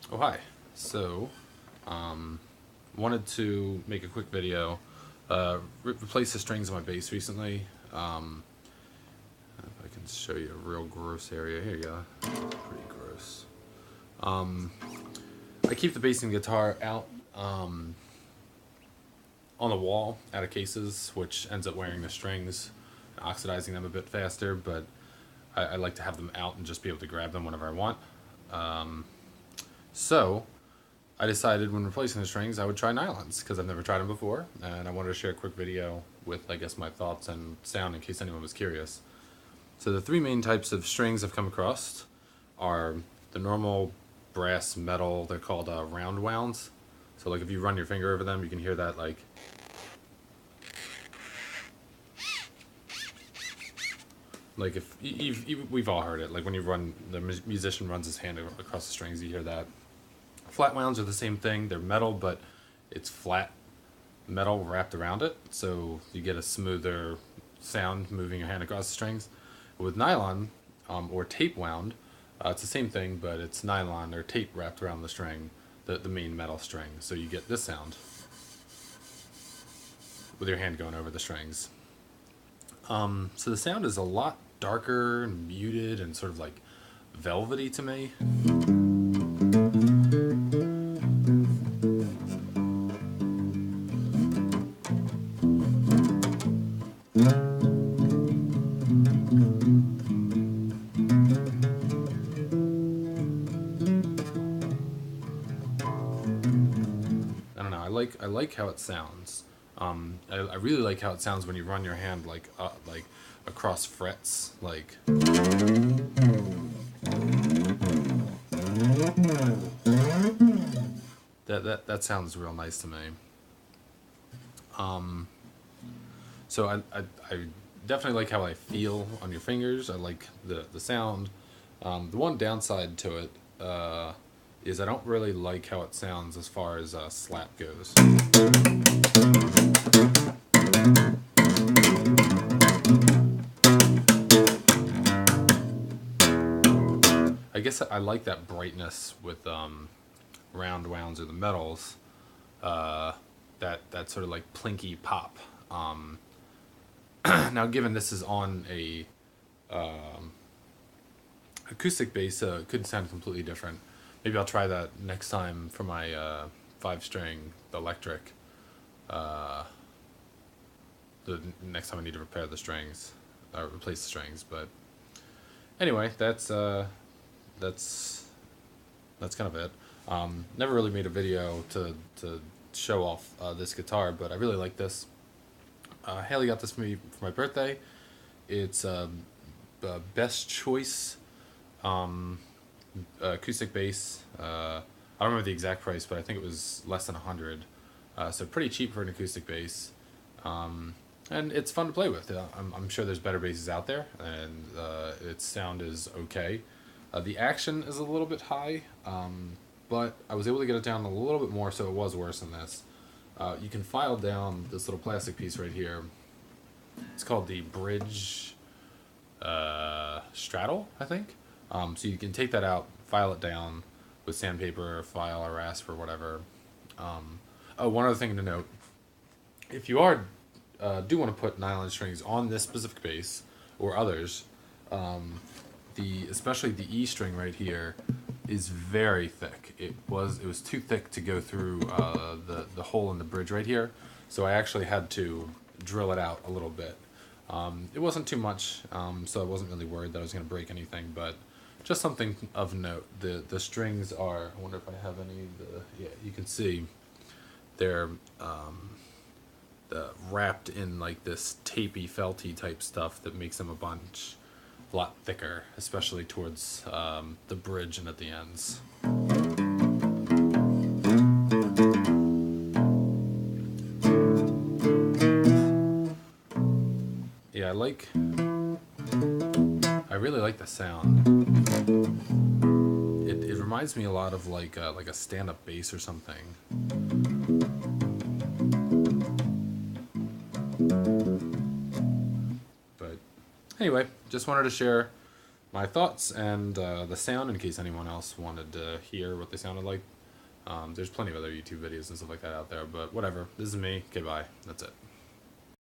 Oh, hi. So, wanted to make a quick video. Replace the strings on my bass recently. If I can show you a real gross area. Here you go. Pretty gross. I keep the bass and guitar out on the wall out of cases, which ends up wearing the strings, oxidizing them a bit faster, but I like to have them out and just be able to grab them whenever I want. So, I decided when replacing the strings I would try nylons because I've never tried them before, and I wanted to share a quick video with, I guess, my thoughts and sound in case anyone was curious. So the three main types of strings I've come across are the normal brass metal. They're called round wounds. So like if you run your finger over them, you can hear that like if we've all heard it. Like when you run, the musician runs his hand across the strings, you hear that. Flat wounds are the same thing. They're metal, but it's flat metal wrapped around it, so you get a smoother sound moving your hand across the strings. With nylon or tape wound, it's the same thing, but it's nylon or tape wrapped around the string, the main metal string. So you get this sound with your hand going over the strings. So the sound is a lot darker and muted and sort of like velvety to me. I don't know. I like how it sounds. I really like how it sounds when you run your hand like across frets. Like that sounds real nice to me. So I definitely like how I feel on your fingers. I like the sound. The one downside to it is I don't really like how it sounds as far as slap goes. I guess I like that brightness with round wounds or the metals. That sort of like plinky pop. Now, given this is on a acoustic bass, it could sound completely different. Maybe I'll try that next time for my 5-string electric. The next time I need to repair the strings, or replace the strings. But anyway, that's kind of it. Never really made a video to show off this guitar, but I really like this. Haley got this for me for my birthday. It's best choice acoustic bass. I don't remember the exact price, but I think it was less than 100. So pretty cheap for an acoustic bass. And it's fun to play with. I'm sure there's better basses out there, and its sound is okay. The action is a little bit high, but I was able to get it down a little bit more, so it was worse than this. You can file down this little plastic piece right here. It's called the bridge straddle, I think. So you can take that out, file it down with sandpaper or file or rasp or whatever. Oh, one other thing to note: if you do want to put nylon strings on this specific bass or others, especially the E string right here is very thick. It was too thick to go through the hole in the bridge right here, so I actually had to drill it out a little bit. It wasn't too much, so I wasn't really worried that I was going to break anything, but just something of note. The strings are, I wonder if I have any, yeah, you can see they're wrapped in like this tapey, felty type stuff that makes them a lot thicker, especially towards the bridge and at the ends. Yeah, I really like the sound. It reminds me a lot of like a stand-up bass or something. But anyway, just wanted to share my thoughts and the sound in case anyone else wanted to hear what they sounded like. There's plenty of other YouTube videos and stuff like that out there, but whatever. This is me. Okay, bye. That's it.